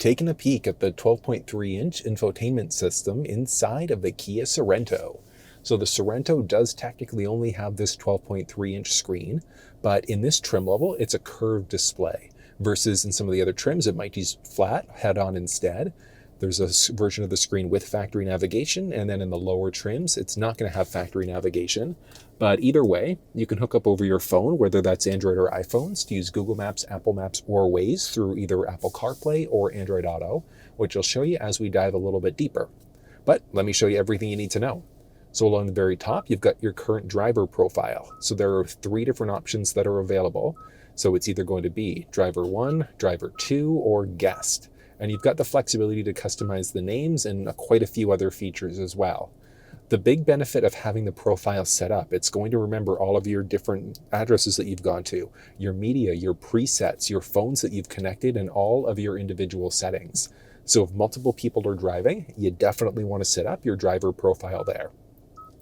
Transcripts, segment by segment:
taken a peek at the 12.3-inch infotainment system inside of the Kia Sorento. So the Sorento does technically only have this 12.3-inch screen, but in this trim level, it's a curved display, versus in some of the other trims, it might use flat head-on instead. There's a version of the screen with factory navigation, and then in the lower trims, it's not going to have factory navigation. But either way, you can hook up over your phone, whether that's Android or iPhones, to use Google Maps, Apple Maps, or Waze through either Apple CarPlay or Android Auto, which I'll show you as we dive a little bit deeper. But let me show you everything you need to know. So along the very top, you've got your current driver profile. So there are 3 different options that are available. So it's either going to be driver 1, driver 2, or guest. And you've got the flexibility to customize the names and quite a few other features as well. The big benefit of having the profile set up, it's going to remember all of your different addresses that you've gone to, your media, your presets, your phones that you've connected, and all of your individual settings. So if multiple people are driving, you definitely want to set up your driver profile there.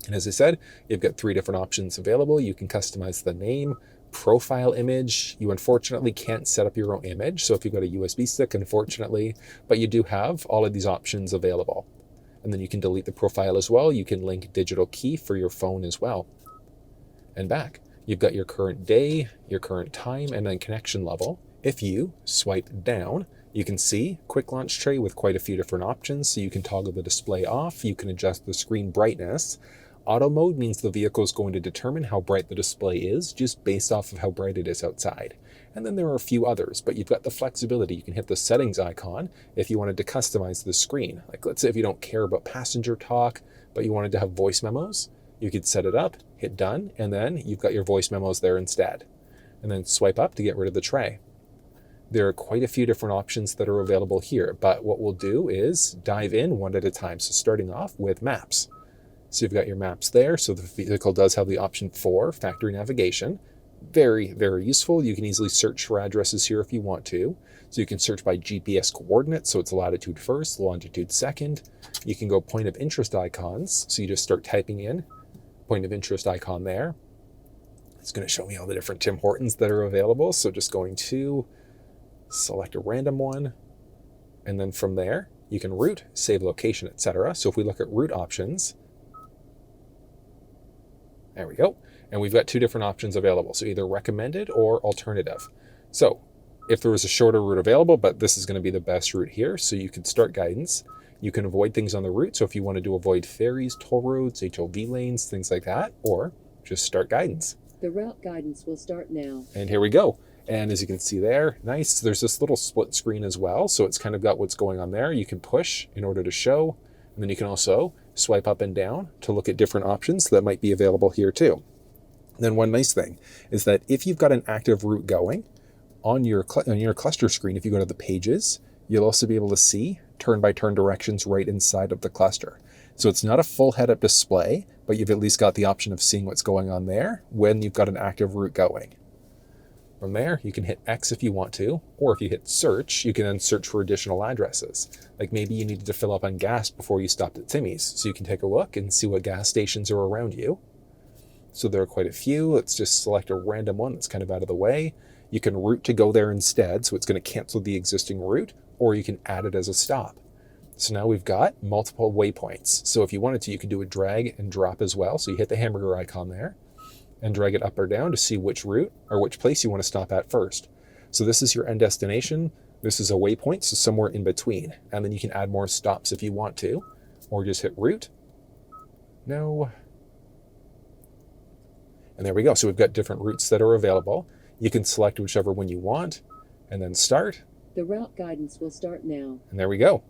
And as I said, you've got 3 different options available. You can customize the name, profile image. You unfortunately can't set up your own image. So if you've got a USB stick, unfortunately, but you do have all of these options available. And then you can delete the profile as well. You can link digital key for your phone as well. And back, you've got your current day, your current time, and then connection level. If you swipe down, you can see quick launch tray with quite a few different options. So you can toggle the display off. You can adjust the screen brightness. Auto mode means the vehicle is going to determine how bright the display is just based off of how bright it is outside. And then there are a few others, but you've got the flexibility. You can hit the settings icon if you wanted to customize the screen. Like let's say if you don't care about passenger talk, but you wanted to have voice memos, you could set it up, hit done, and then you've got your voice memos there instead. And then swipe up to get rid of the tray. There are quite a few different options that are available here, but what we'll do is dive in one at a time. So starting off with maps. So you've got your maps there. So the vehicle does have the option for factory navigation. Very, very useful. You can easily search for addresses here if you want to. So you can search by GPS coordinates. So it's latitude first, longitude second. You can go point of interest icons. So you just start typing in point of interest icon there. It's going to show me all the different Tim Hortons that are available. So just going to select a random one. And then from there, you can route, save location, etc. So if we look at route options, there we go. And we've got 2 different options available. So either recommended or alternative. So if there was a shorter route available, but this is going to be the best route here. So you can start guidance. You can avoid things on the route. So if you wanted to avoid ferries, toll roads, HOV lanes, things like that, or just start guidance. The route guidance will start now. And here we go. And as you can see there, nice. There's this little split screen as well. So it's kind of got what's going on there. You can push in order to show. And then you can also swipe up and down to look at different options that might be available here too. Then one nice thing is that if you've got an active route going on your cluster screen, if you go to the pages, you'll also be able to see turn-by-turn directions right inside of the cluster. So it's not a full head-up display, but you've at least got the option of seeing what's going on there when you've got an active route going. From there, you can hit X if you want to, or if you hit search, you can then search for additional addresses. Like maybe you needed to fill up on gas before you stopped at Timmy's, so you can take a look and see what gas stations are around you. So there are quite a few. Let's just select a random one that's kind of out of the way. You can route to go there instead, so it's going to cancel the existing route, or you can add it as a stop. So now we've got multiple waypoints. So if you wanted to, you could do a drag and drop as well. So you hit the hamburger icon there and drag it up or down to see which route or which place you want to stop at first. So this is your end destination. This is a waypoint, so somewhere in between. And then you can add more stops if you want to, or just hit route. No. And there we go. So we've got different routes that are available. You can select whichever one you want and then start. The route guidance will start now. And there we go.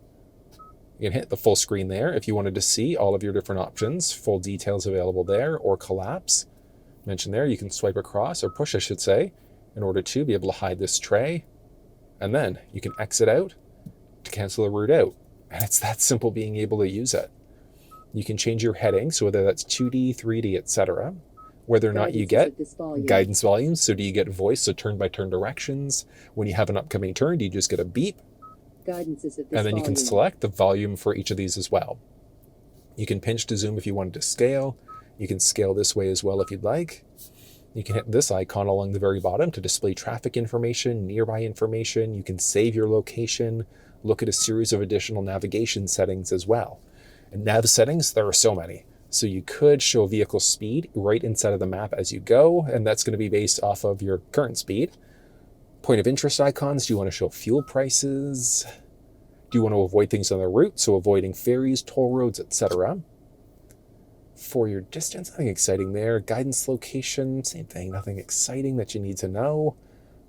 You can hit the full screen there if you wanted to see all of your different options, full details available there, or collapse. Mentioned there, you can swipe across, or push I should say, in order to be able to hide this tray. And then you can exit out to cancel the route out. And it's that simple being able to use it. You can change your heading, so whether that's 2D, 3D, etc. Whether or not you get guidance volumes. So do you get voice, so turn-by-turn directions? When you have an upcoming turn, do you just get a beep? Guidance is at this and then you can select the volume for each of these as well. You can pinch to zoom if you wanted to scale. You can scale this way as well if you'd like. You can hit this icon along the very bottom to display traffic information, nearby information. You can save your location, look at a series of additional navigation settings as well. And nav settings, there are so many. So you could show vehicle speed right inside of the map as you go, and that's going to be based off of your current speed. Point of interest icons, do you want to show fuel prices? Do you want to avoid things on the route, so avoiding ferries, toll roads, etc.? For your distance, nothing exciting there. Guidance location, same thing, nothing exciting that you need to know.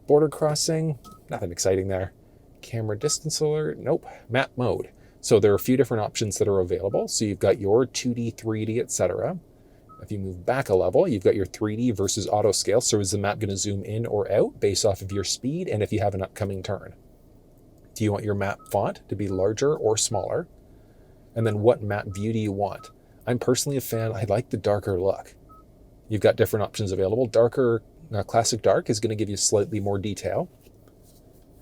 Border crossing, nothing exciting there. Camera distance alert, nope. Map mode. So there are a few different options that are available. So you've got your 2D, 3D, etc. If you move back a level, you've got your 3D versus auto scale. So is the map going to zoom in or out based off of your speed and if you have an upcoming turn? Do you want your map font to be larger or smaller? And then what map view do you want? I'm personally a fan. I like the darker look. You've got different options available. Darker, classic dark is going to give you slightly more detail.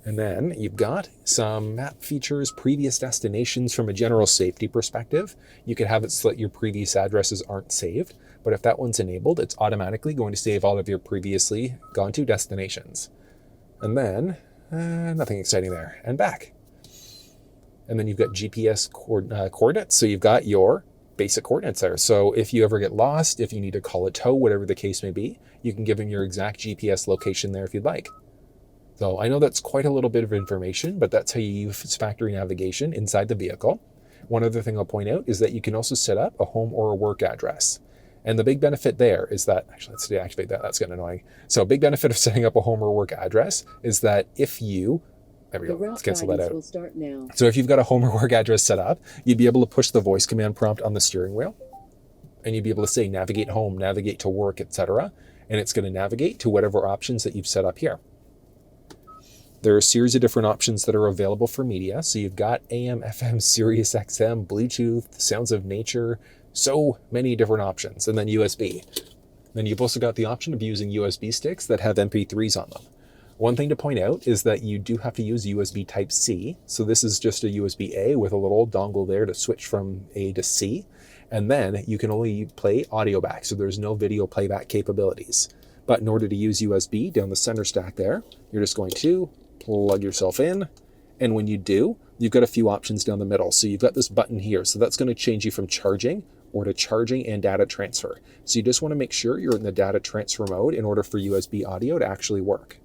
And then you've got some map features, previous destinations from a general safety perspective. You could have it so that your previous addresses aren't saved, but if that one's enabled, it's automatically going to save all of your previously gone to destinations. And then, nothing exciting there, and back. And then you've got GPS coordinates, so you've got your basic coordinates there. So if you ever get lost, if you need to call a tow, whatever the case may be, you can give them your exact GPS location there if you'd like. So I know that's quite a little bit of information, but that's how you use factory navigation inside the vehicle. One other thing I'll point out is that you can also set up a home or a work address. And the big benefit there is that, actually let's deactivate that, that's getting annoying. So a big benefit of setting up a home or work address is that if you, there we go, let's cancel that out. Will start now. So if you've got a home or work address set up, you'd be able to push the voice command prompt on the steering wheel, and you'd be able to say navigate home, navigate to work, etc. And it's going to navigate to whatever options that you've set up here. There are a series of different options that are available for media. So you've got AM, FM, SiriusXM, Bluetooth, sounds of nature, so many different options, and then USB. Then you've also got the option of using USB sticks that have MP3s on them. One thing to point out is that you do have to use USB Type-C. So this is just a USB-A with a little dongle there to switch from A to C. And then you can only play audio back, so there's no video playback capabilities. But in order to use USB down the center stack there, you're just going to plug yourself in. And when you do, you've got a few options down the middle. So you've got this button here. So that's going to change you from charging or to charging and data transfer. So you just want to make sure you're in the data transfer mode in order for USB audio to actually work.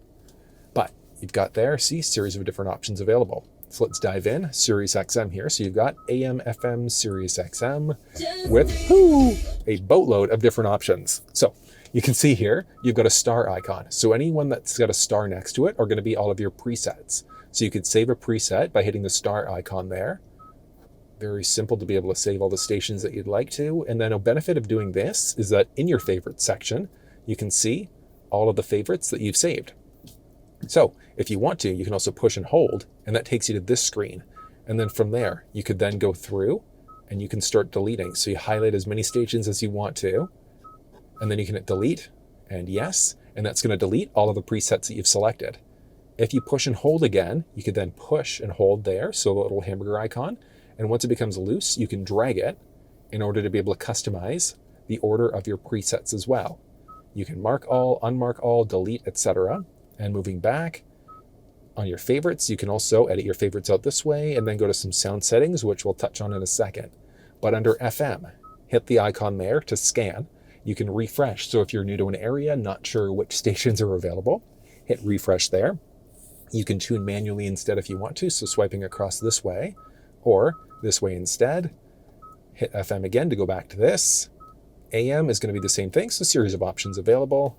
But you've got there, see, series of different options available. So let's dive in. SiriusXM here. So you've got AM, FM, SiriusXM with a boatload of different options. So you can see here, you've got a star icon. So anyone that's got a star next to it are going to be all of your presets. So you could save a preset by hitting the star icon there. Very simple to be able to save all the stations that you'd like to. And then a benefit of doing this is that in your favorites section, you can see all of the favorites that you've saved. So if you want to, you can also push and hold, and that takes you to this screen. And then from there, you could then go through and you can start deleting. So you highlight as many stations as you want to, and then you can hit delete and yes, and that's going to delete all of the presets that you've selected. If you push and hold again, you could then push and hold there, so the little hamburger icon, and once it becomes loose, you can drag it in order to be able to customize the order of your presets as well. You can mark all, unmark all, delete, etc. And moving back on your favorites, you can also edit your favorites out this way and then go to some sound settings, which we'll touch on in a second. But under FM, hit the icon there to scan. You can refresh. So if you're new to an area, not sure which stations are available, hit refresh there. You can tune manually instead if you want to, so swiping across this way or this way instead. Hit FM again to go back to this. AM is going to be the same thing, so a series of options available.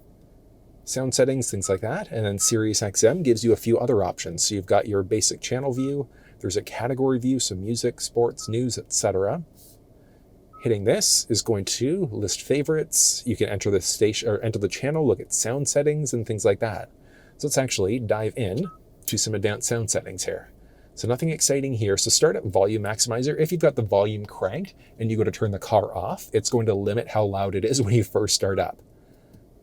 Sound settings, things like that. And then SiriusXM gives you a few other options. So you've got your basic channel view. There's a category view, so music, sports, news, etc. Hitting this is going to list favorites. You can enter the station or enter the channel, look at sound settings and things like that. So let's actually dive in to some advanced sound settings here. So nothing exciting here. So start at volume maximizer. If you've got the volume cranked and you go to turn the car off, it's going to limit how loud it is when you first start up.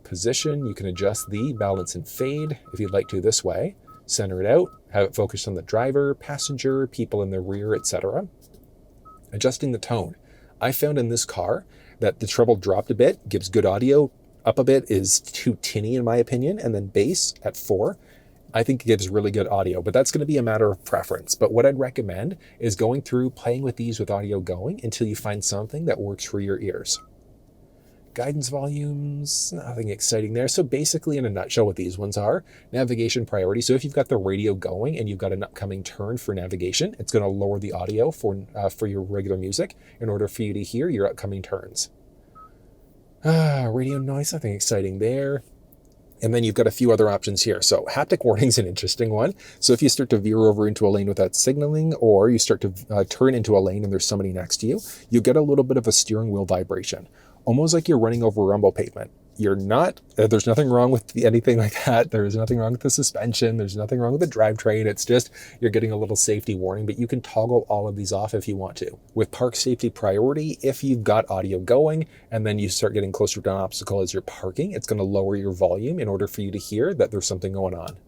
Position, you can adjust the balance and fade if you'd like to this way. Center it out, have it focused on the driver, passenger, people in the rear, etc. Adjusting the tone. I found in this car that the treble dropped a bit, gives good audio. Up a bit is too tinny in my opinion, and then bass at 4. I think it gives really good audio, but that's going to be a matter of preference. But what I'd recommend is going through, playing with these with audio going until you find something that works for your ears. Guidance volumes, nothing exciting there. So basically, in a nutshell, what these ones are, navigation priority. So if you've got the radio going and you've got an upcoming turn for navigation, it's going to lower the audio for your regular music in order for you to hear your upcoming turns. Radio noise, nothing exciting there. And then you've got a few other options here. So haptic warning is an interesting one. So if you start to veer over into a lane without signaling, or you start to turn into a lane and there's somebody next to you, you get a little bit of a steering wheel vibration, almost like you're running over rumble pavement. You're not, there's nothing wrong with anything like that. There's nothing wrong with the suspension. There's nothing wrong with the drivetrain. It's just, you're getting a little safety warning, but you can toggle all of these off if you want to. With park safety priority, if you've got audio going and then you start getting closer to an obstacle as you're parking, it's going to lower your volume in order for you to hear that there's something going on.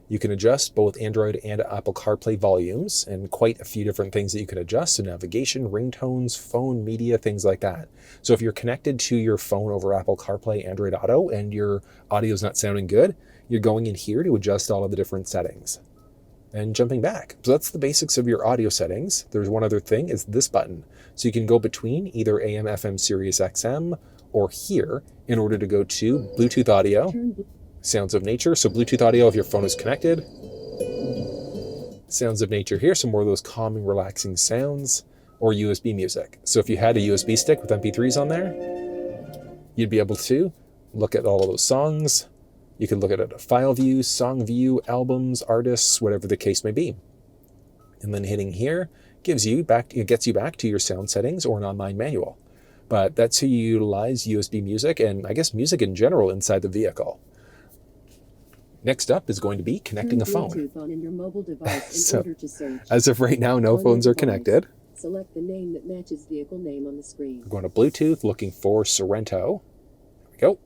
You can adjust both Android and Apple CarPlay volumes, and quite a few different things that you can adjust. So navigation, ringtones, phone, media, things like that. So if you're connected to your phone over Apple CarPlay, Android Auto, and your audio is not sounding good, you're going in here to adjust all of the different settings. And jumping back. So that's the basics of your audio settings. There's one other thing, is this button. So you can go between either AM, FM, SiriusXM, or here in order to go to Bluetooth audio, sounds of nature. So Bluetooth audio if your phone is connected. Sounds of nature here, so more of those calming, relaxing sounds, or USB music. So if you had a USB stick with MP3s on there, you'd be able to look at all of those songs. You can look at a file view, song view, albums, artists, whatever the case may be. And then hitting here gets you back to your sound settings or an online manual. But that's how you utilize USB music and I guess music in general inside the vehicle. Next up is going to be connecting a phone. On your mobile device in order to search. As of right now, no phones are connected. Select the name that matches vehicle name on the screen. We're going to Bluetooth, looking for Sorento. There we go.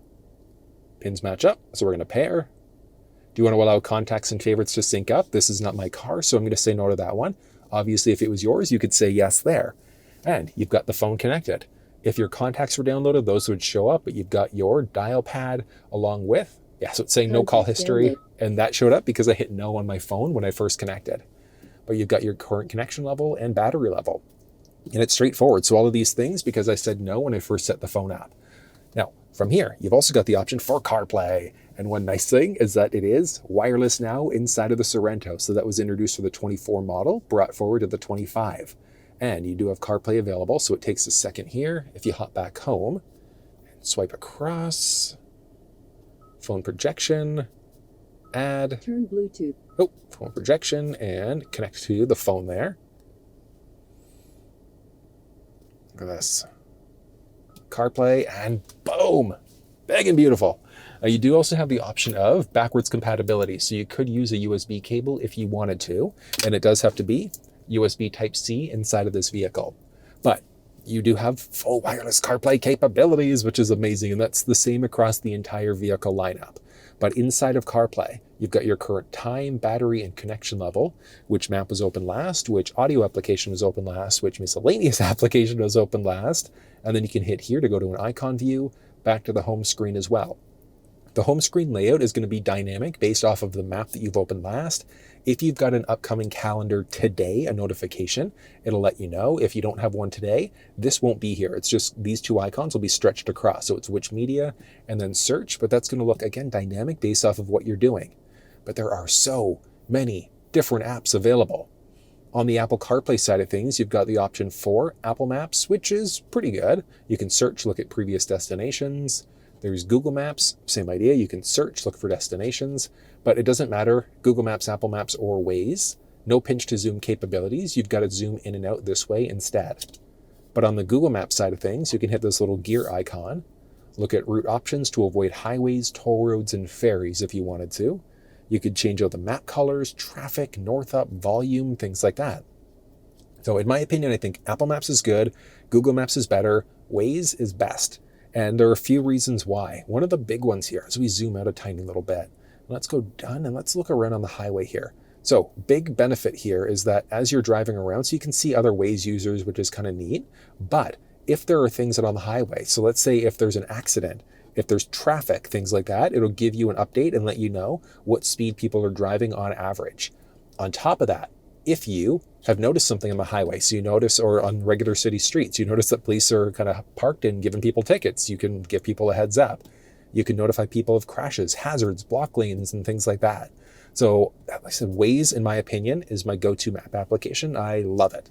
Pins match up, so we're going to pair. Do you want to allow contacts and favorites to sync up? This is not my car, so I'm going to say no to that one. Obviously, if it was yours, you could say yes there. And you've got the phone connected. If your contacts were downloaded, those would show up, but you've got your dial pad along with, so it's saying no call history, and that showed up because I hit no on my phone when I first connected. But you've got your current connection level and battery level. And it's straightforward. So all of these things, because I said no when I first set the phone up. Now, from here, you've also got the option for CarPlay. And one nice thing is that it is wireless now inside of the Sorento. So that was introduced for the 24 model, brought forward to the 25. And you do have CarPlay available, so it takes a second here. If you hop back home and swipe across, phone projection, add. Turn Bluetooth. Phone projection, and connect to the phone there. Look at this. CarPlay, and boom! Big and beautiful. You do also have the option of backwards compatibility, so you could use a USB cable if you wanted to, and it does have to be USB Type-C inside of this vehicle. But you do have full wireless CarPlay capabilities, which is amazing, and that's the same across the entire vehicle lineup. But inside of CarPlay, you've got your current time, battery, and connection level, which map was open last, which audio application was open last, which miscellaneous application was open last, and then you can hit here to go to an icon view, back to the home screen as well. The home screen layout is going to be dynamic based off of the map that you've opened last. If you've got an upcoming calendar today, a notification, it'll let you know. If you don't have one today, this won't be here. It's just these two icons will be stretched across. So it's which media and then search, but that's going to look, again, dynamic based off of what you're doing. But there are so many different apps available. On the Apple CarPlay side of things, you've got the option for Apple Maps, which is pretty good. You can search, look at previous destinations. There's Google Maps, same idea. You can search, look for destinations, but it doesn't matter, Google Maps, Apple Maps, or Waze. No pinch to zoom capabilities. You've got to zoom in and out this way instead. But on the Google Maps side of things, you can hit this little gear icon, look at route options to avoid highways, toll roads, and ferries if you wanted to. You could change out the map colors, traffic, north up, volume, things like that. So in my opinion, I think Apple Maps is good, Google Maps is better, Waze is best. And there are a few reasons why. One of the big ones here, as we zoom out a tiny little bit, let's go done and let's look around on the highway here. So big benefit here is that as you're driving around, so you can see other Waze users, which is kind of neat. But if there are things that on the highway, so let's say if there's an accident, If there's traffic, things like that, it'll give you an update and let you know what speed people are driving on average. On top of that, if you have noticed something on the highway, so you notice, or on regular city streets, you notice that police are kind of parked and giving people tickets, you can give people a heads up. You can notify people of crashes, hazards, block lanes, and things like that. So, like I said, Waze, in my opinion, is my go-to map application. I love it.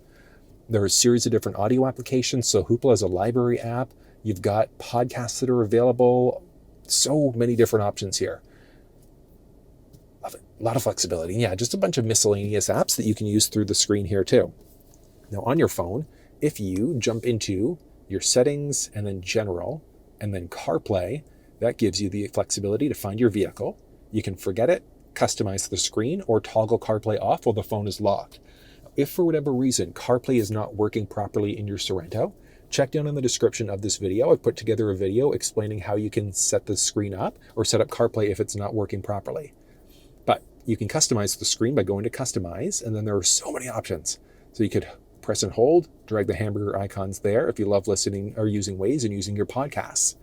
There are a series of different audio applications. So Hoopla is a library app. You've got podcasts that are available. So many different options here. Love it. A lot of flexibility. Yeah, just a bunch of miscellaneous apps that you can use through the screen here too. Now on your phone, if you jump into your settings and then general and then CarPlay, that gives you the flexibility to find your vehicle. You can forget it, customize the screen, or toggle CarPlay off while the phone is locked. If for whatever reason CarPlay is not working properly in your Sorento, check down in the description of this video. I've put together a video explaining how you can set the screen up or set up CarPlay if it's not working properly. But you can customize the screen by going to customize, and then there are so many options. So you could press and hold, drag the hamburger icons there if you love listening or using Waze and using your podcasts.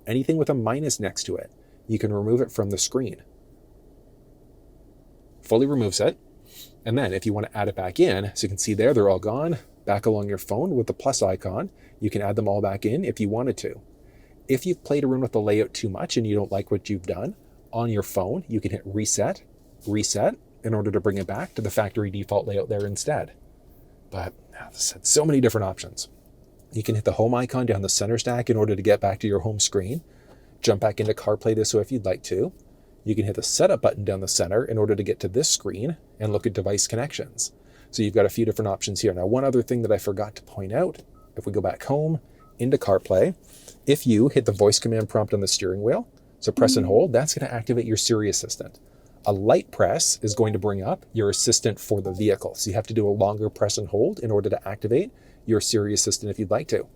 Anything with a minus next to it, you can remove it from the screen. Fully removes it. And then if you want to add it back in, so you can see there, they're all gone, back along your phone with the plus icon, you can add them all back in if you wanted to. If you've played around with the layout too much and you don't like what you've done, on your phone, you can hit reset, in order to bring it back to the factory default layout there instead. But so many different options. You can hit the home icon down the center stack in order to get back to your home screen. Jump back into CarPlay this way if you'd like to. You can hit the setup button down the center in order to get to this screen and look at device connections. So you've got a few different options here. Now, one other thing that I forgot to point out, if we go back home into CarPlay, if you hit the voice command prompt on the steering wheel, so press and hold, that's going to activate your Siri assistant. A light press is going to bring up your assistant for the vehicle. So you have to do a longer press and hold in order to activate your Siri assistant if you'd like to.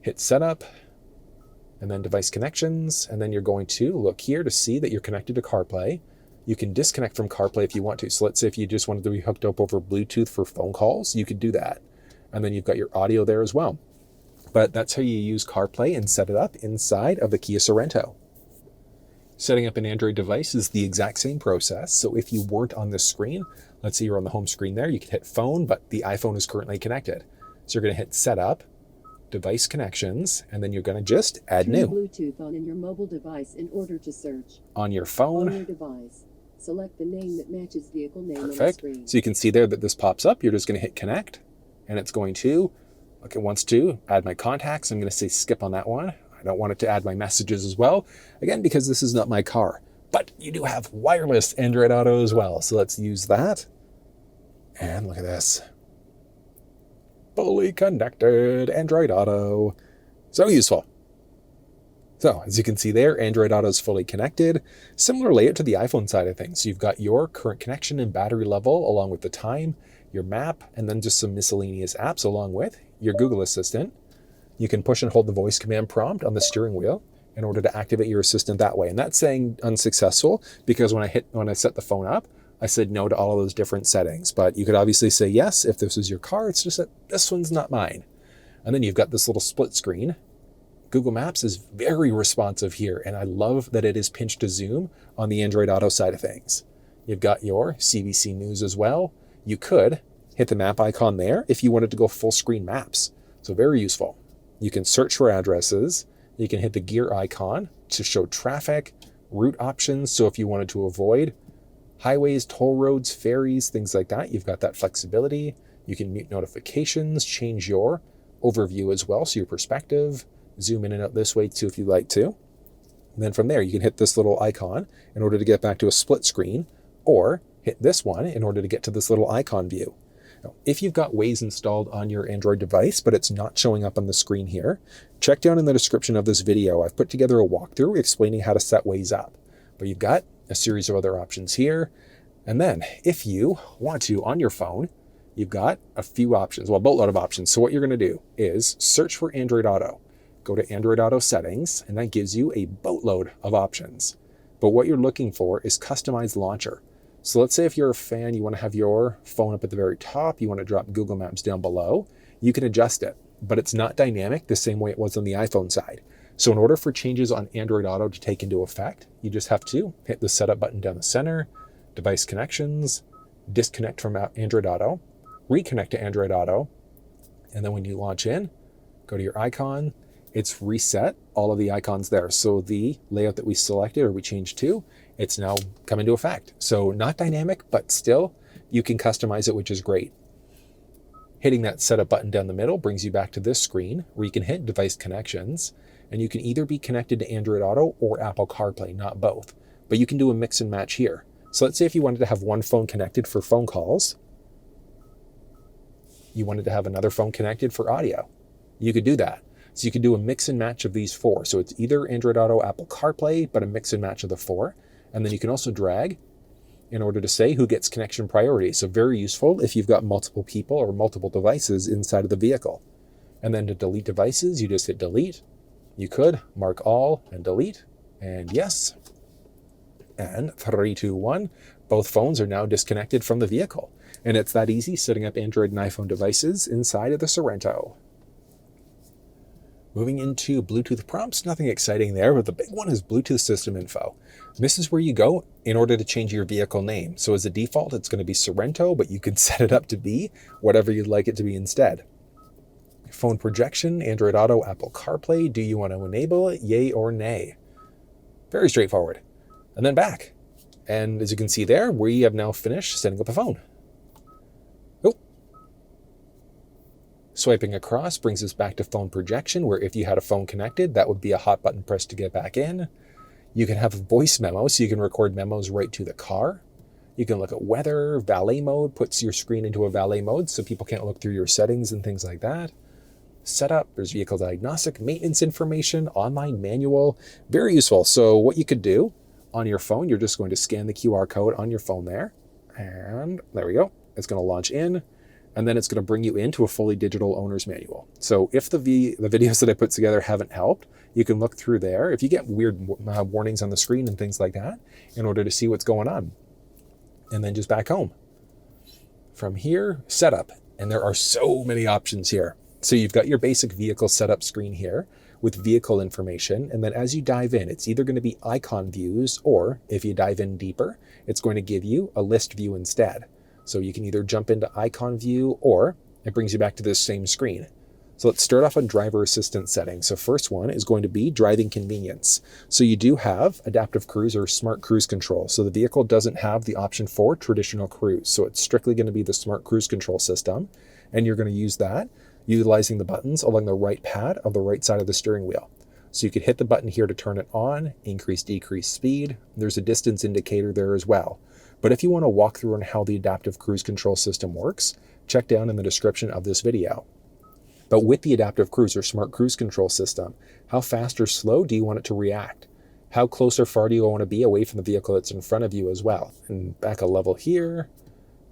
Hit setup, and then device connections, and then you're going to look here to see that you're connected to CarPlay. You can disconnect from CarPlay if you want to. So let's say if you just wanted to be hooked up over Bluetooth for phone calls, you could do that. And then you've got your audio there as well. But that's how you use CarPlay and set it up inside of the Kia Sorento. Setting up an Android device is the exact same process. So if you weren't on this screen, let's say you're on the home screen there, you can hit phone, but the iPhone is currently connected. So you're going to hit setup, device connections, and then you're going to just add Turn new. Bluetooth on in your mobile device in order to search. On your phone. On your device, select the name that matches vehicle name on the Perfect. screen. So you can see there that this pops up. You're just going to hit connect, and it's going to, it wants to add my contacts. I'm going to say skip on that one. I don't want it to add my messages as well. Again, because this is not my car. But you do have wireless Android Auto as well. So let's use that. And look at this. Fully connected Android Auto. So useful. So as you can see there, Android Auto is fully connected. Similar layout to the iPhone side of things. So you've got your current connection and battery level along with the time, your map, and then just some miscellaneous apps along with your Google Assistant. You can push and hold the voice command prompt on the steering wheel in order to activate your assistant that way. And that's saying unsuccessful because when I set the phone up, I said no to all of those different settings. But you could obviously say yes if this is your car. It's just that this one's not mine. And then you've got this little split screen. Google Maps is very responsive here, and I love that it is pinch to zoom on the Android Auto side of things. You've got your CBC News as well. You could hit the map icon there if you wanted to go full screen maps. So very useful. You can search for addresses. You can hit the gear icon to show traffic, route options. So if you wanted to avoid highways, toll roads, ferries, things like that, you've got that flexibility. You can mute notifications, change your overview as well, so your perspective, zoom in and out this way too if you'd like to. And then from there, you can hit this little icon in order to get back to a split screen, or hit this one in order to get to this little icon view. Now, if you've got Waze installed on your Android device, but it's not showing up on the screen here, check down in the description of this video. I've put together a walkthrough explaining how to set Waze up. But you've got a series of other options here. And then if you want to, on your phone, you've got a few options, well, a boatload of options. So what you're going to do is search for Android Auto. Go to Android Auto settings, and that gives you a boatload of options. But what you're looking for is customized launcher. So let's say if you're a fan, you want to have your phone up at the very top, you want to drop Google Maps down below, you can adjust it, but it's not dynamic the same way it was on the iPhone side. So in order for changes on Android Auto to take into effect, you just have to hit the setup button down the center, device connections, disconnect from Android Auto, reconnect to Android Auto, and then when you launch in, go to your icon, it's reset all of the icons there. So the layout that we selected or we changed to, it's now come into effect. So not dynamic, but still you can customize it, which is great. Hitting that setup button down the middle brings you back to this screen where you can hit device connections, and you can either be connected to Android Auto or Apple CarPlay, not both. But you can do a mix and match here. So let's say if you wanted to have one phone connected for phone calls, you wanted to have another phone connected for audio, you could do that. So you could do a mix and match of these four. So it's either Android Auto, Apple CarPlay, but a mix and match of the four. And then you can also drag in order to say who gets connection priority. So very useful if you've got multiple people or multiple devices inside of the vehicle. And then to delete devices, you just hit delete. You could mark all and delete, and yes. And 3, 2, 1, both phones are now disconnected from the vehicle. And it's that easy setting up Android and iPhone devices inside of the Sorento. Moving into Bluetooth prompts, nothing exciting there, but the big one is Bluetooth system info. This is where you go in order to change your vehicle name. So as a default, it's going to be Sorento, but you can set it up to be whatever you'd like it to be instead. Phone projection, Android Auto, Apple CarPlay. Do you want to enable it? Yay or nay? Very straightforward. And then back. And as you can see there, we have now finished setting up the phone. Oh. Swiping across brings us back to phone projection, where if you had a phone connected, that would be a hot button press to get back in. You can have a voice memo, so you can record memos right to the car. You can look at weather, valet mode, puts your screen into a valet mode so people can't look through your settings and things like that. Setup, there's vehicle diagnostic, maintenance information, online manual, very useful. So what you could do on your phone, you're just going to scan the QR code on your phone there, and there we go. It's going to launch in, and then it's going to bring you into a fully digital owner's manual. So if the videos that I put together haven't helped, you can look through there. If you get weird warnings on the screen and things like that, in order to see what's going on, and then just back home. From here, setup, and there are so many options here. So you've got your basic vehicle setup screen here with vehicle information. And then as you dive in, it's either going to be icon views, or if you dive in deeper, it's going to give you a list view instead. So you can either jump into icon view, or it brings you back to this same screen. So let's start off on driver assistance settings. So first one is going to be driving convenience. So you do have adaptive cruise or smart cruise control. So the vehicle doesn't have the option for traditional cruise. So it's strictly going to be the smart cruise control system. And you're going to use that utilizing the buttons along the right pad of the right side of the steering wheel. So you could hit the button here to turn it on, increase, decrease speed. There's a distance indicator there as well. But if you want to walk through on how the adaptive cruise control system works, check down in the description of this video. But with the adaptive cruise or smart cruise control system, how fast or slow do you want it to react? How close or far do you want to be away from the vehicle that's in front of you as well? And back a level here.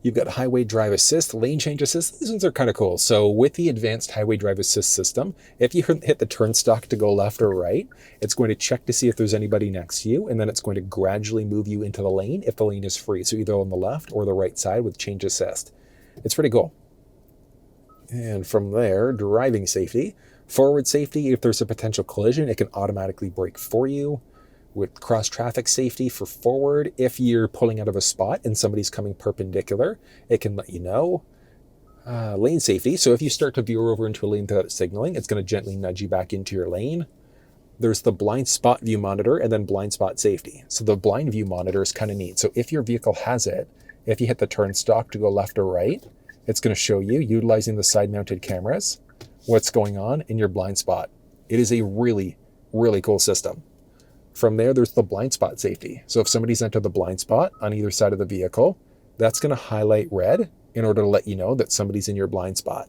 You've got highway drive assist, lane change assist. These ones are kind of cool. So with the advanced highway drive assist system, if you hit the turn stalk to go left or right, it's going to check to see if there's anybody next to you, and then it's going to gradually move you into the lane if the lane is free. So either on the left or the right side with change assist. It's pretty cool. And from there, driving safety. Forward safety, if there's a potential collision, it can automatically brake for you. With cross traffic safety for forward, if you're pulling out of a spot and somebody's coming perpendicular, it can let you know. Lane safety, so if you start to veer over into a lane without signaling, it's going to gently nudge you back into your lane. There's the blind spot view monitor and then blind spot safety. So the blind view monitor is kind of neat. So if your vehicle has it, if you hit the turn stalk to go left or right, it's going to show you, utilizing the side mounted cameras, what's going on in your blind spot. It is a really, really cool system. From there, there's the blind spot safety. So if somebody's entered the blind spot on either side of the vehicle, that's going to highlight red in order to let you know that somebody's in your blind spot.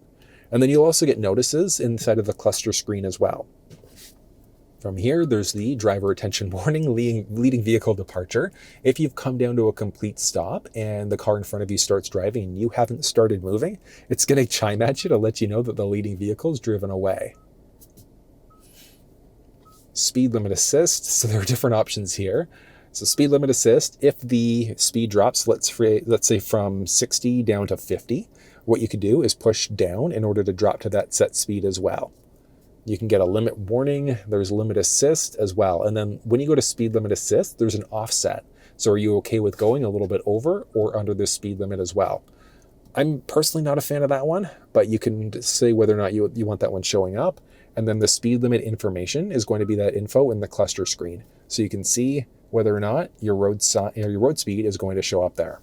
And then you'll also get notices inside of the cluster screen as well. From here, there's the driver attention warning, leading vehicle departure. If you've come down to a complete stop and the car in front of you starts driving and you haven't started moving, it's going to chime at you to let you know that the leading vehicle is driven away. Speed limit assist, so there are different options here. So speed limit assist, if the speed drops, let's say from 60 down to 50, what you could do is push down in order to drop to that set speed as well. You can get a limit warning. There's limit assist as well. And then when you go to speed limit assist, there's an offset. So are you okay with going a little bit over or under the speed limit as well? I'm personally not a fan of that one, but you can say whether or not you want that one showing up. And then the speed limit information is going to be that info in the cluster screen. So you can see whether or not your road speed is going to show up there.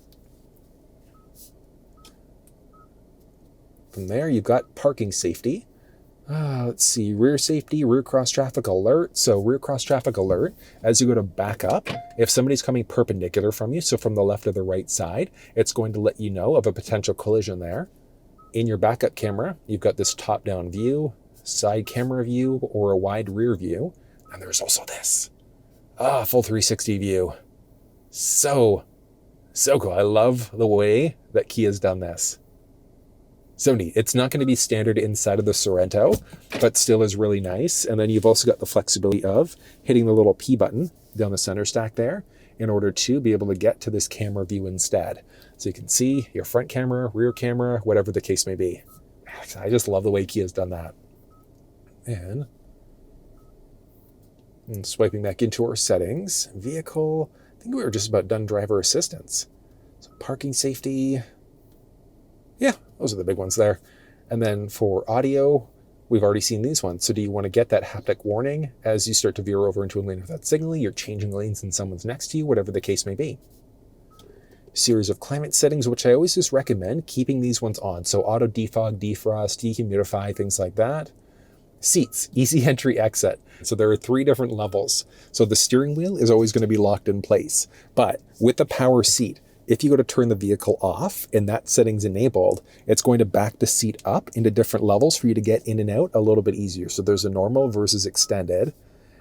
From there, you've got parking safety. Let's see, rear safety, rear cross traffic alert. So rear cross traffic alert, as you go to back up, if somebody's coming perpendicular from you, so from the left or the right side, it's going to let you know of a potential collision there. In your backup camera, you've got this top-down view, side camera view, or a wide rear view. And there's also this, full 360 view. So cool. I love the way that Kia's done this. So neat. It's not going to be standard inside of the Sorento, but still is really nice. And then you've also got the flexibility of hitting the little P button down the center stack there in order to be able to get to this camera view instead. So you can see your front camera, rear camera, whatever the case may be. I just love the way Kia's done that. And swiping back into our settings, vehicle, I think we were just about done driver assistance. So parking safety. Yeah, those are the big ones there. And then for audio, we've already seen these ones. So do you want to get that haptic warning as you start to veer over into a lane without signaling, you're changing lanes and someone's next to you, whatever the case may be. Series of climate settings, which I always just recommend keeping these ones on. So auto defog, defrost, dehumidify, things like that. Seats, easy entry, exit. So there are 3 different levels. So the steering wheel is always going to be locked in place. But with the power seat, if you go to turn the vehicle off and that setting's enabled, it's going to back the seat up into different levels for you to get in and out a little bit easier. So there's a normal versus extended,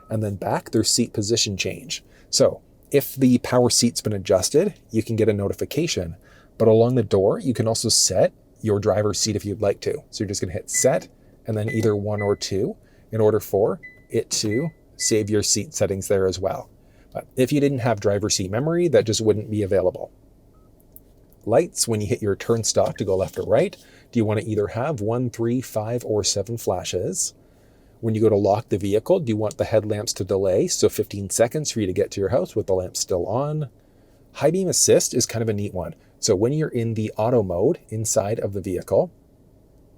and then back there's seat position change. So if the power seat's been adjusted, you can get a notification, but along the door, you can also set your driver's seat if you'd like to. So you're just going to hit set and then either 1 or 2 in order for it to save your seat settings there as well. But if you didn't have driver seat memory, that just wouldn't be available. Lights, when you hit your turn stalk to go left or right, do you want to either have 1, 3, 5, or 7 flashes? When you go to lock the vehicle, do you want the headlamps to delay? So 15 seconds for you to get to your house with the lamps still on. High beam assist is kind of a neat one. So when you're in the auto mode inside of the vehicle,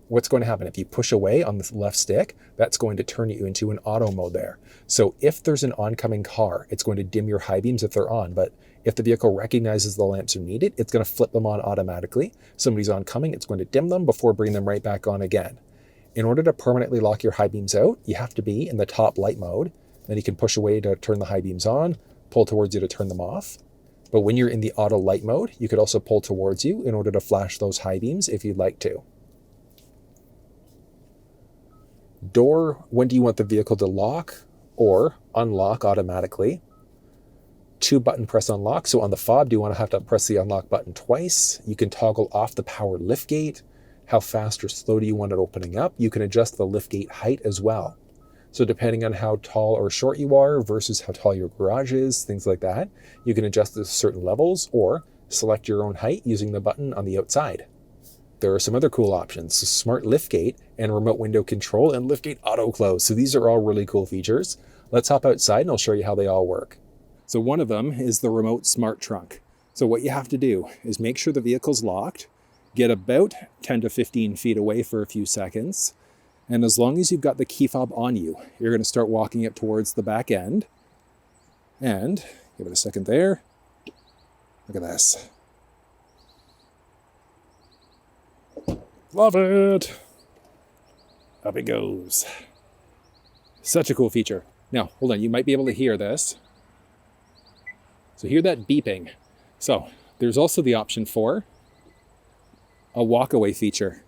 what's going to happen? If you push away on the left stick, that's going to turn you into an auto mode there. So if there's an oncoming car, it's going to dim your high beams if they're on, but if the vehicle recognizes the lamps are needed, it's going to flip them on automatically. Somebody's oncoming, it's going to dim them before bringing them right back on again. In order to permanently lock your high beams out, you have to be in the top light mode. Then you can push away to turn the high beams on, pull towards you to turn them off. But when you're in the auto light mode, you could also pull towards you in order to flash those high beams if you'd like to. Door, when do you want the vehicle to lock or unlock automatically? 2-button press unlock. So on the fob, do you want to have to press the unlock button twice? You can toggle off the power liftgate. How fast or slow do you want it opening up? You can adjust the liftgate height as well. So depending on how tall or short you are versus how tall your garage is, things like that, you can adjust to certain levels or select your own height using the button on the outside. There are some other cool options, so smart liftgate and remote window control and liftgate auto close. So these are all really cool features. Let's hop outside and I'll show you how they all work. So one of them is the remote smart trunk. So what you have to do is make sure the vehicle's locked, get about 10 to 15 feet away for a few seconds. And as long as you've got the key fob on you, you're going to start walking it towards the back end. And give it a second there. Look at this. Love it. Up it goes. Such a cool feature. Now, hold on, you might be able to hear this. So hear that beeping. So there's also the option for a walkaway feature.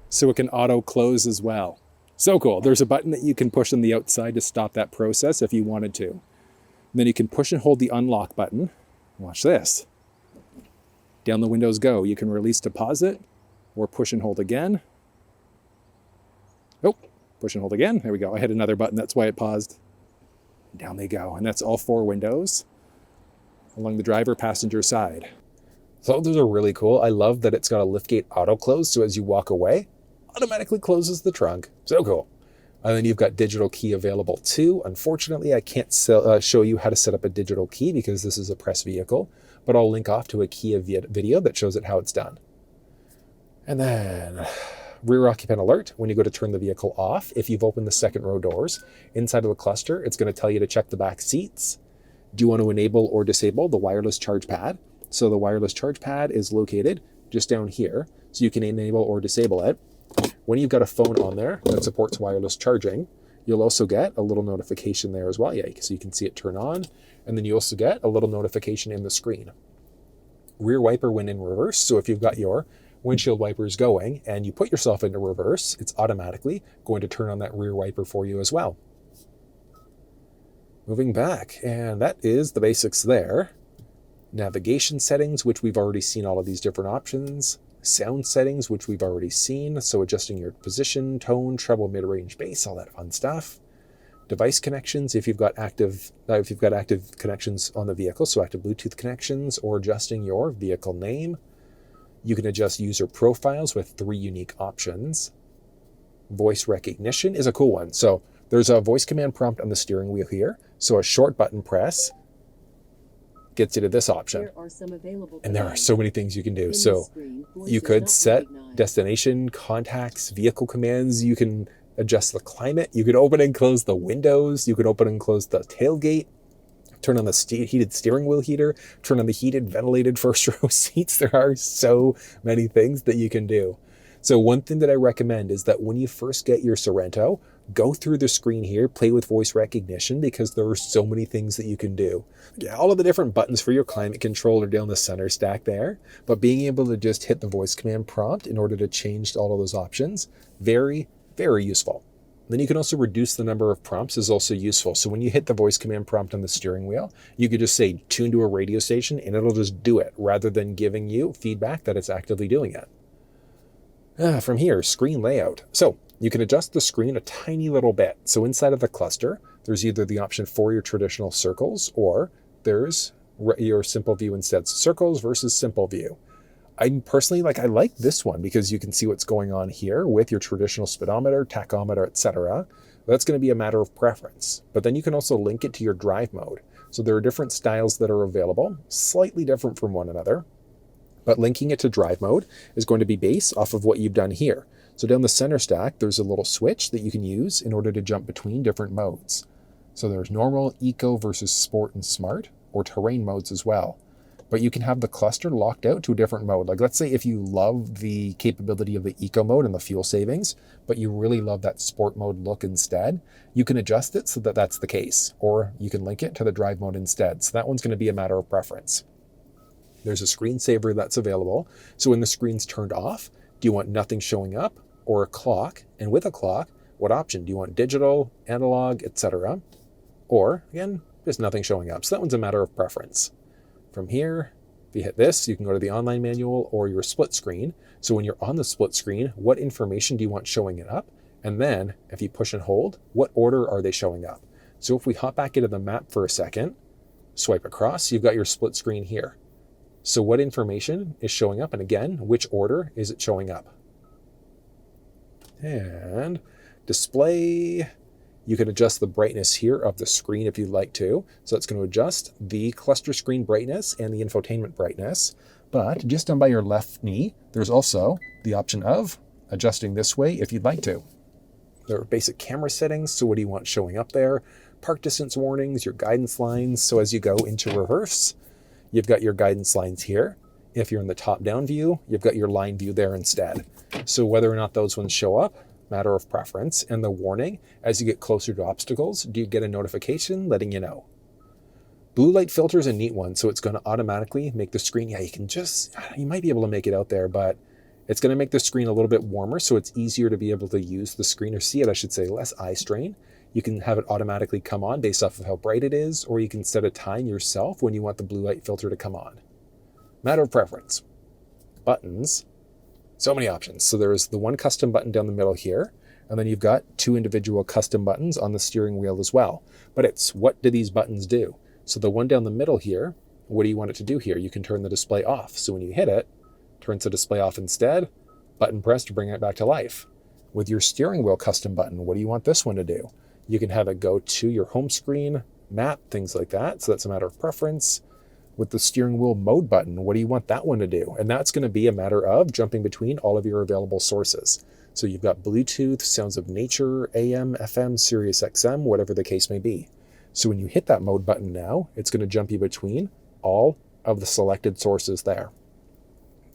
So it can auto close as well. So cool. There's a button that you can push on the outside to stop that process if you wanted to. And then you can push and hold the unlock button. Watch this. Down the windows go. You can release deposit or push and hold again. Oh, push and hold again. There we go. I hit another button. That's why it paused. Down they go. And that's all 4 windows along the driver passenger side. So those are really cool. I love that it's got a liftgate auto close. So as you walk away, automatically closes the trunk. So cool. And then you've got digital key available too. Unfortunately, I can't show you how to set up a digital key because this is a press vehicle, but I'll link off to a Kia video that shows it how it's done. And then rear occupant alert, when you go to turn the vehicle off, if you've opened the second row doors, inside of the cluster, it's going to tell you to check the back seats. Do you want to enable or disable the wireless charge pad? So the wireless charge pad is located just down here, so you can enable or disable it. When you've got a phone on there that supports wireless charging, you'll also get a little notification there as well. Yeah, so you can see it turn on, and then you also get a little notification in the screen. Rear wiper when in reverse, so if you've got your windshield wipers going and you put yourself into reverse, it's automatically going to turn on that rear wiper for you as well. Moving back, and that is the basics there. Navigation settings, which we've already seen all of these different options. Sound settings, which we've already seen, so adjusting your position, tone, treble, mid-range, bass, all that fun stuff. Device connections, if you've got active connections on the vehicle, so active Bluetooth connections, or adjusting your vehicle name. You can adjust user profiles with 3 unique options. Voice recognition is a cool one. So there's a voice command prompt on the steering wheel here. So a short button press gets you to this option. There are some available and there are so many things you can do. In So this screen, voice you is could not set recognized. destination, contacts, vehicle commands. You can adjust the climate. You could open and close the windows. You could open and close the tailgate. Turn on the heated steering wheel heater. Turn on the heated, ventilated first row seats. There are so many things that you can do. So one thing that I recommend is that when you first get your Sorento, go through the screen here, play with voice recognition, because there are so many things that you can do. Yeah, all of the different buttons for your climate control are down the center stack there, but being able to just hit the voice command prompt in order to change all of those options, very, very useful. Then you can also reduce the number of prompts is also useful. So when you hit the voice command prompt on the steering wheel, you could just say tune to a radio station and it'll just do it rather than giving you feedback that it's actively doing it. From here, screen layout. So you can adjust the screen a tiny little bit. So inside of the cluster, there's either the option for your traditional circles or there's your simple view instead. So circles versus simple view. I personally I like this one because you can see what's going on here with your traditional speedometer, tachometer, etc. That's going to be a matter of preference. But then you can also link it to your drive mode. So there are different styles that are available, slightly different from one another. But linking it to drive mode is going to be based off of what you've done here. So down the center stack, there's a little switch that you can use in order to jump between different modes. So there's normal, eco versus sport and smart, or terrain modes as well. But you can have the cluster locked out to a different mode. Like let's say if you love the capability of the eco mode and the fuel savings, but you really love that sport mode look instead, you can adjust it so that that's the case. Or you can link it to the drive mode instead. So that one's going to be a matter of preference. There's a screensaver that's available. So when the screen's turned off, do you want nothing showing up or a clock? And with a clock, what option? Do you want digital, analog, etc.? Or again, just nothing showing up. So that one's a matter of preference. From here, if you hit this, you can go to the online manual or your split screen. So when you're on the split screen, what information do you want showing it up? And then if you push and hold, what order are they showing up? So if we hop back into the map for a second, swipe across, you've got your split screen here. So what information is showing up? And again, which order is it showing up? And display, you can adjust the brightness here of the screen if you'd like to. So it's going to adjust the cluster screen brightness and the infotainment brightness. But just down by your left knee, there's also the option of adjusting this way if you'd like to. There are basic camera settings. So what do you want showing up there? Park distance warnings, your guidance lines. So as you go into reverse, you've got your guidance lines here. If you're in the top-down view, you've got your line view there instead. So whether or not those ones show up, matter of preference. And the warning, as you get closer to obstacles, do you get a notification letting you know? Blue light filter is a neat one, so it's going to automatically make the screen, you might be able to make it out there, but it's going to make the screen a little bit warmer, so it's easier to be able to use the screen, or see it, I should say, less eye strain. You can have it automatically come on based off of how bright it is, or you can set a time yourself when you want the blue light filter to come on. Matter of preference. Buttons, so many options. So there's the one custom button down the middle here, and then you've got 2 individual custom buttons on the steering wheel as well. But it's what do these buttons do? So the one down the middle here, what do you want it to do here? You can turn the display off. So when you hit it, turns the display off instead, button press to bring it back to life. With your steering wheel custom button, what do you want this one to do? You can have it go to your home screen, map, things like that. So that's a matter of preference. With the steering wheel mode button, what do you want that one to do? And that's going to be a matter of jumping between all of your available sources. So you've got Bluetooth, sounds of nature, AM, FM, SiriusXM, whatever the case may be. So when you hit that mode button now, it's going to jump you between all of the selected sources there.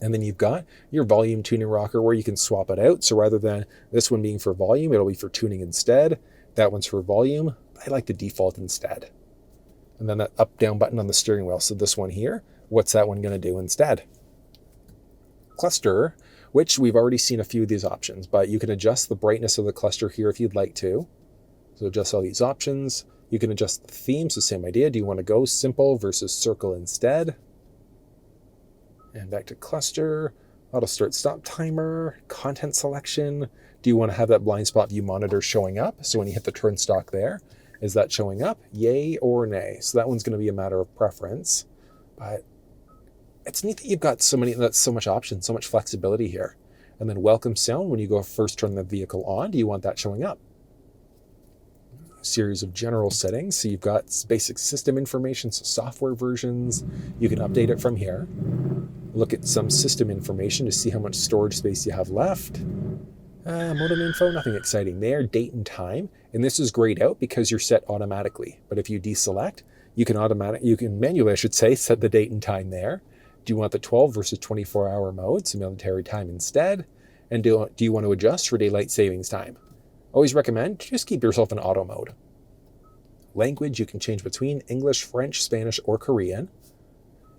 And then you've got your volume tuning rocker where you can swap it out. So rather than this one being for volume, it'll be for tuning instead. That one's for volume. I like the default instead. And then that up down button on the steering wheel. So this one here, what's that one going to do instead? Cluster, which we've already seen a few of these options, but you can adjust the brightness of the cluster here if you'd like to. So adjust all these options. You can adjust the themes, the same idea. Do you want to go simple versus circle instead? And back to cluster, auto start stop timer, content selection. Do you want to have that blind spot view monitor showing up? So when you hit the turn stalk there, is that showing up? Yay or nay? So that one's going to be a matter of preference. But it's neat that you've got so much options, so much flexibility here. And then welcome sound, when you go first turn the vehicle on, do you want that showing up? Series of general settings. So you've got basic system information, so software versions. You can update it from here. Look at some system information to see how much storage space you have left. Modem info, nothing exciting there. Date and time. And this is grayed out because you're set automatically. But if you deselect, you can manually, set the date and time there. Do you want the 12 versus 24-hour mode, so military time instead? And do you want to adjust for daylight savings time? Always recommend, just keep yourself in auto mode. Language, you can change between English, French, Spanish, or Korean.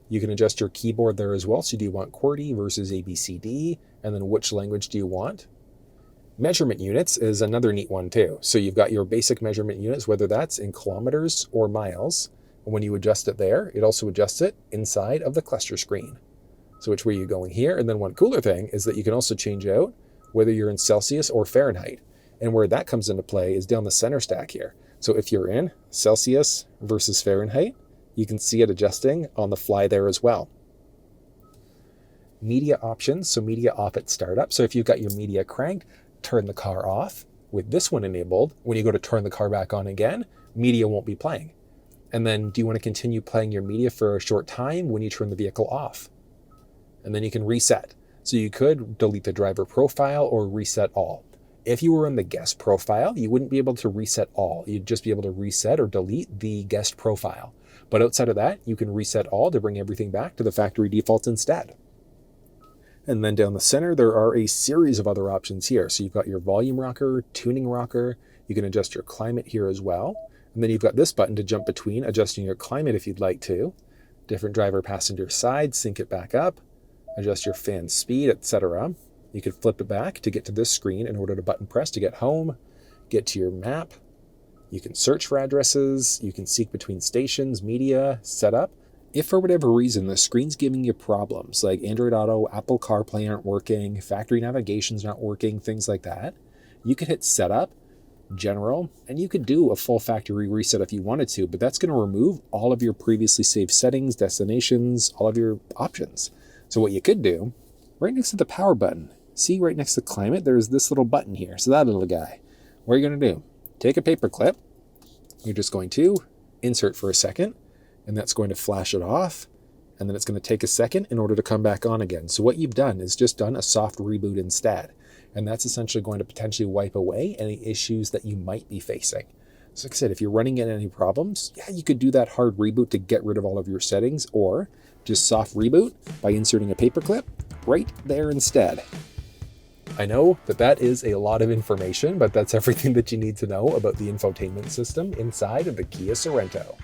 You can adjust your keyboard there as well. So do you want QWERTY versus ABCD? And then which language do you want? Measurement units is another neat one too. So you've got your basic measurement units, whether that's in kilometers or miles. And when you adjust it there, it also adjusts it inside of the cluster screen. So which way are you going here? And then one cooler thing is that you can also change out whether you're in Celsius or Fahrenheit. And where that comes into play is down the center stack here. So if you're in Celsius versus Fahrenheit, you can see it adjusting on the fly there as well. Media options, so media off at startup. So if you've got your media cranked, turn the car off. With this one enabled, when you go to turn the car back on again, media won't be playing. And then do you want to continue playing your media for a short time when you turn the vehicle off? And then you can reset. So you could delete the driver profile or reset all. If you were in the guest profile, you wouldn't be able to reset all. You'd just be able to reset or delete the guest profile. But outside of that, you can reset all to bring everything back to the factory defaults instead. And then down the center, there are a series of other options here. So you've got your volume rocker, tuning rocker. You can adjust your climate here as well. And then you've got this button to jump between adjusting your climate if you'd like to. Different driver passenger side, sync it back up, adjust your fan speed, etc. You could flip it back to get to this screen in order to button press to get home, get to your map. You can search for addresses. You can seek between stations, media, setup. If for whatever reason the screen's giving you problems like Android Auto, Apple CarPlay aren't working, factory navigation's not working, things like that, you could hit Setup, General, and you could do a full factory reset if you wanted to, but that's going to remove all of your previously saved settings, destinations, all of your options. So what you could do, right next to the power button, see right next to climate, there's this little button here. So that little guy, what are you going to do? Take a paper clip. You're just going to insert for a second, and that's going to flash it off, and then it's going to take a second in order to come back on again. So what you've done is just done a soft reboot instead, and that's essentially going to potentially wipe away any issues that you might be facing. So like I said, if you're running into any problems, yeah, you could do that hard reboot to get rid of all of your settings, or just soft reboot by inserting a paper clip right there instead. I know that is a lot of information, but that's everything that you need to know about the infotainment system inside of the Kia Sorento.